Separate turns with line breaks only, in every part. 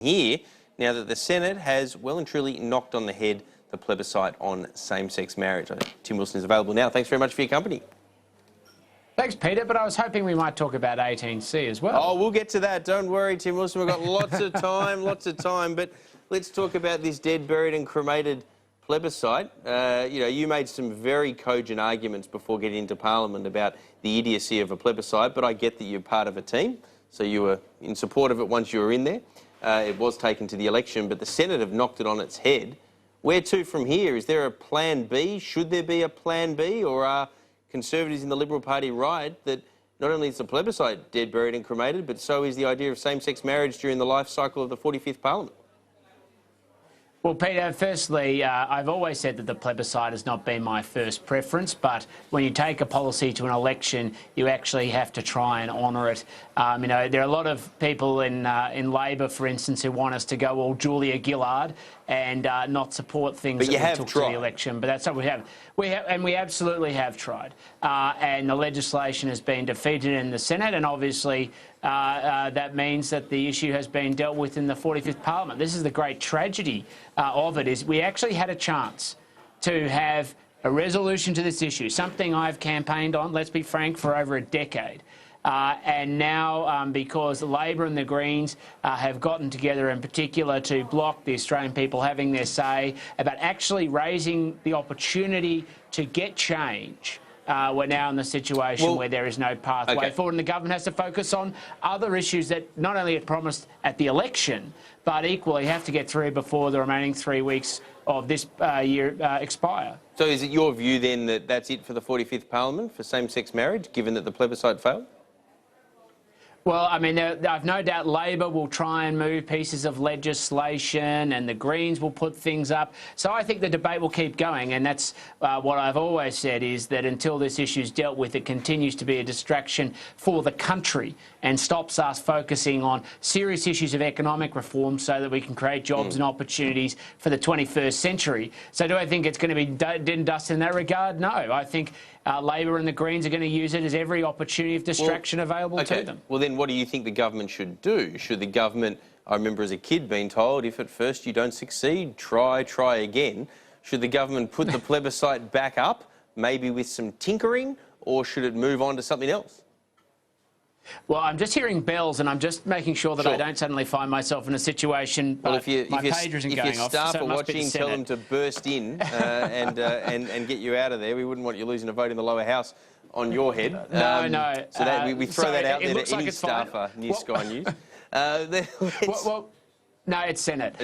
here now that the Senate has well and truly knocked on the head the plebiscite on same-sex marriage. Tim Wilson is available now. Thanks very much for your company.
Thanks, Peter, but I was hoping we might talk about 18C as well.
Oh, we'll get to that. Don't worry, Tim Wilson. We've got lots of time, But let's talk about this dead, buried and cremated plebiscite. You made some very cogent arguments before getting into Parliament about the idiocy of a plebiscite, but I get that you're part of a team, so you were in support of it once you were in there. It was taken to the election, but the Senate have knocked it on its head. Where to from here? Is there a plan B? Should there be a plan B? Or are Conservatives in the Liberal Party right that not only is the plebiscite dead, buried and cremated, but so is the idea of same-sex marriage during the life cycle of the 45th Parliament?
Well, Peter, firstly, I've always said that the plebiscite has not been my first preference, but when you take a policy to an election, you actually have to try and honour it. There are a lot of people in Labor, for instance, who want us to go all Julia Gillard and not support things that we took to the election. But that's what we have. We absolutely have tried. And the legislation has been defeated in the Senate, and obviously that means that the issue has been dealt with in the 45th Parliament. This is the great tragedy of it, is we actually had a chance to have a resolution to this issue, something I've campaigned on, let's be frank, for over a decade. And now, because Labor and the Greens have gotten together in particular to block the Australian people having their say about actually raising the opportunity to get change, we're now in the situation where there is no pathway forward, and the government has to focus on other issues that not only are promised at the election, but equally have to get through before the remaining 3 weeks of this year expire.
So is it your view then that that's it for the 45th Parliament for same-sex marriage, given that the plebiscite failed?
Well, I mean, I've no doubt Labor will try and move pieces of legislation and the Greens will put things up. So I think the debate will keep going, and that's what I've always said, is that until this issue is dealt with, it continues to be a distraction for the country and stops us focusing on serious issues of economic reform so that we can create jobs and opportunities for the 21st century. So do I think it's going to be dead and dust in that regard? No. I think Labor and the Greens are going to use it as every opportunity of distraction available to them.
Well, then what do you think the government should do? Should the government, I remember as a kid being told, if at first you don't succeed, try again. Should the government put the plebiscite back up, maybe with some tinkering, or should it move on to something else?
Well, I'm just hearing bells, and I'm just making sure that I don't suddenly find myself in a situation.
Well, if your staff are watching, tell them to burst in and get you out of there. We wou't want you losing a vote in the lower house on your head.
No.
So we throw that out there to any staffer near Sky News.
No, it's Senate.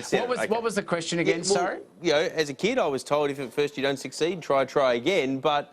What was the question again? Sorry.
As a kid, I was told if at first you don't succeed, try again. But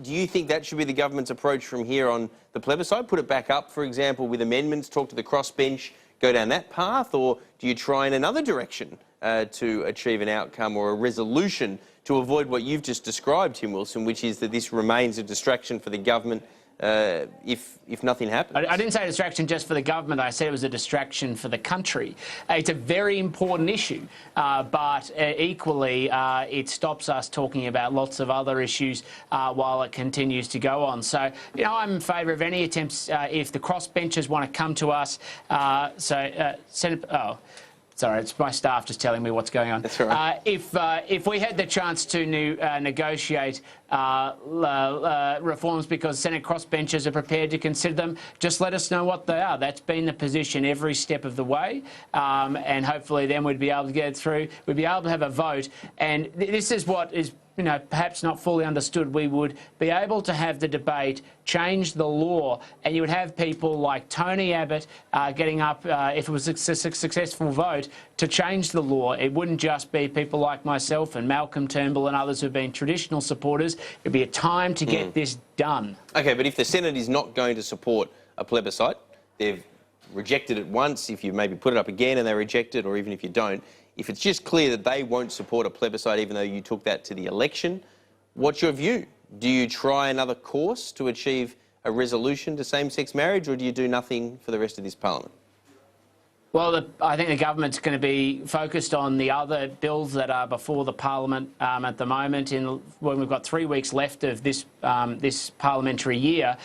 do you think that should be the government's approach from here on the plebiscite? Put it back up, for example, with amendments, talk to the crossbench, go down that path? Or do you try in another direction to achieve an outcome or a resolution to avoid what you've just described, Tim Wilson, which is that this remains a distraction for the government if nothing happens?
I didn't say a distraction just for the government. I said it was a distraction for the country. It's a very important issue, but equally it stops us talking about lots of other issues while it continues to go on. So, I'm in favour of any attempts if the crossbenchers want to come to us. Sorry, it's my staff just telling me what's going on.
That's all right.
If we had the chance to negotiate reforms because Senate crossbenchers are prepared to consider them, just let us know what they are. That's been the position every step of the way, and hopefully then we'd be able to get it through. We'd be able to have a vote, and this is what is perhaps not fully understood. We would be able to have the debate, change the law, and you would have people like Tony Abbott getting up, if it was a successful vote, to change the law. It wouldn't just be people like myself and Malcolm Turnbull and others who've been traditional supporters. It'd be a time to get this done. OK, but if the Senate is not going to support a plebiscite, they've rejected it once, if you maybe put it up again and they reject it, or even if you don't, if it's just clear that they won't support a plebiscite even though you took that to the election, what's your view? Do you try another course to achieve a resolution to same-sex marriage, or do you do nothing for the rest of this Parliament? Well, I think the government's going to be focused on the other bills that are before the Parliament at the moment. When we've got 3 weeks left of this parliamentary year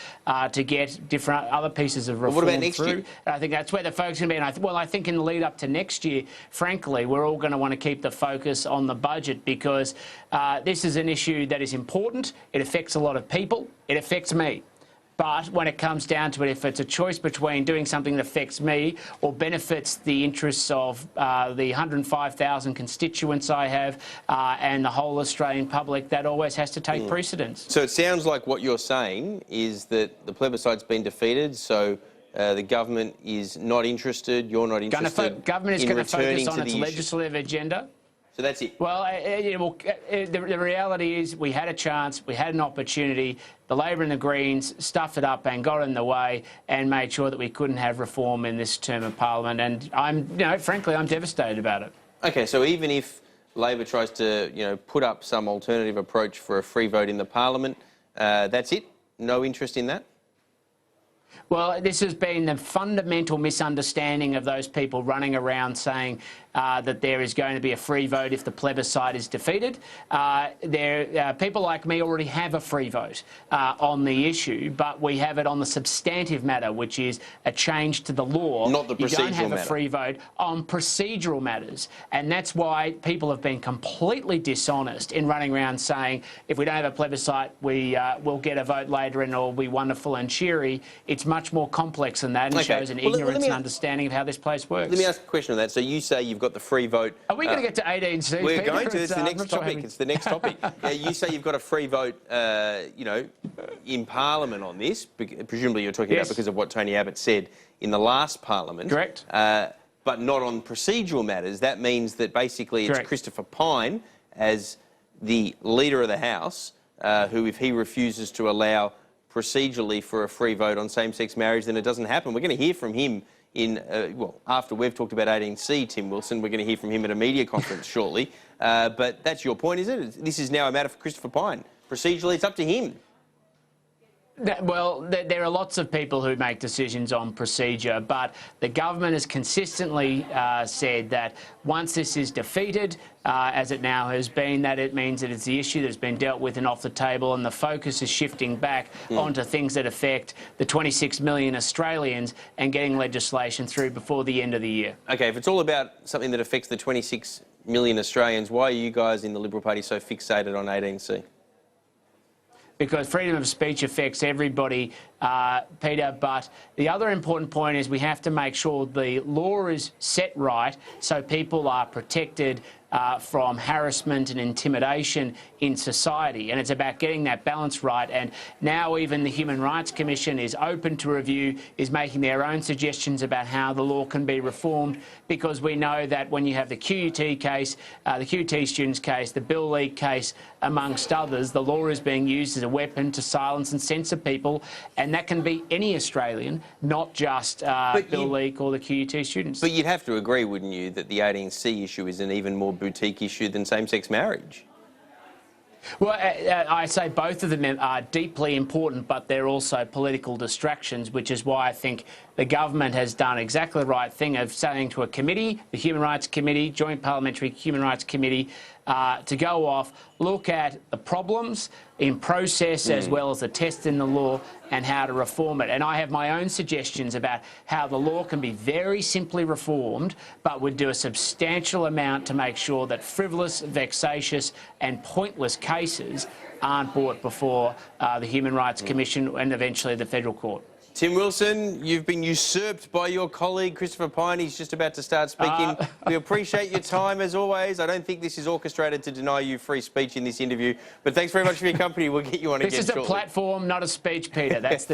to get different other pieces of reform
what about next year?
I think that's where the focus is going to be. And I think in the lead up to next year, frankly, we're all going to want to keep the focus on the budget because this is an issue that is important. It affects a lot of people. It affects me. But when it comes down to it, if it's a choice between doing something that affects me or benefits the interests of the 105,000 constituents I have and the whole Australian public, that always has to take precedence.
So it sounds like what you're saying is that the plebiscite's been defeated, so the government is not interested, you're not interested.
Government is going to focus on its legislative agenda.
So that's it.
Well, the reality is we had a chance, we had an opportunity. The Labor and the Greens stuffed it up and got in the way and made sure that we couldn't have reform in this term of Parliament. And frankly, I'm devastated about it.
Okay, so even if Labor tries to, put up some alternative approach for a free vote in the Parliament, that's it? No interest in that?
Well, this has been the fundamental misunderstanding of those people running around saying that there is going to be a free vote if the plebiscite is defeated. People like me already have a free vote on the issue, but we have it on the substantive matter, which is a change to the law.
Not the procedural matter.
You don't have a free vote on procedural matters. And that's why people have been completely dishonest in running around saying, if we don't have a plebiscite, we'll get a vote later and it'll be wonderful and cheery. It's much more complex than that and shows an ignorance and understanding of how this place works.
Let me ask a question on that. So you say you've got the free vote.
Are we going to get to 18C?
We're
Peter?
going to. It's the next topic. It's the next topic. You say you've got a free vote, in Parliament on this. Presumably you're talking about because of what Tony Abbott said in the last Parliament.
Correct.
But not on procedural matters. That means that basically it's Christopher Pyne as the Leader of the House who, if he refuses to allow procedurally for a free vote on same-sex marriage, then it doesn't happen. We're going to hear from him after we've talked about 18C, Tim Wilson, we're going to hear from him at a media conference shortly. But that's your point, is it? This is now a matter for Christopher Pyne. Procedurally, it's up to him.
Well, there are lots of people who make decisions on procedure, but the government has consistently said that once this is defeated, as it now has been, that it means that it's the issue that's been dealt with and off the table, and the focus is shifting back onto things that affect the 26 million Australians and getting legislation through before the end of the year.
OK, if it's all about something that affects the 26 million Australians, why are you guys in the Liberal Party so fixated on 18C?
Because freedom of speech affects everybody, Peter. But the other important point is we have to make sure the law is set right so people are protected from harassment and intimidation in society. And it's about getting that balance right. And now even the Human Rights Commission is open to review, is making their own suggestions about how the law can be reformed, because we know that when you have the QUT case, the QUT students case, the Bill Leak case, amongst others, the law is being used as a weapon to silence and censor people. And that can be any Australian, not just Bill Leak or the QUT students.
But you'd have to agree, wouldn't you, that the 18C issue is an even more boutique issue than same-sex marriage?
Well, I say both of them are deeply important, but they're also political distractions, which is why I think the government has done exactly the right thing of saying to a committee, the Human Rights Committee, Joint Parliamentary Human Rights Committee, to go off, look at the problems in process as well as the test in the law and how to reform it. And I have my own suggestions about how the law can be very simply reformed, but would do a substantial amount to make sure that frivolous, vexatious and pointless cases aren't brought before the Human Rights Commission and eventually the Federal Court.
Tim Wilson, you've been usurped by your colleague Christopher Pyne. He's just about to start speaking. We appreciate your time, as always. I don't think this is orchestrated to deny you free speech in this interview, but thanks very much for your company. We'll get you on again shortly.
This is a platform, not a speech, Peter. That's the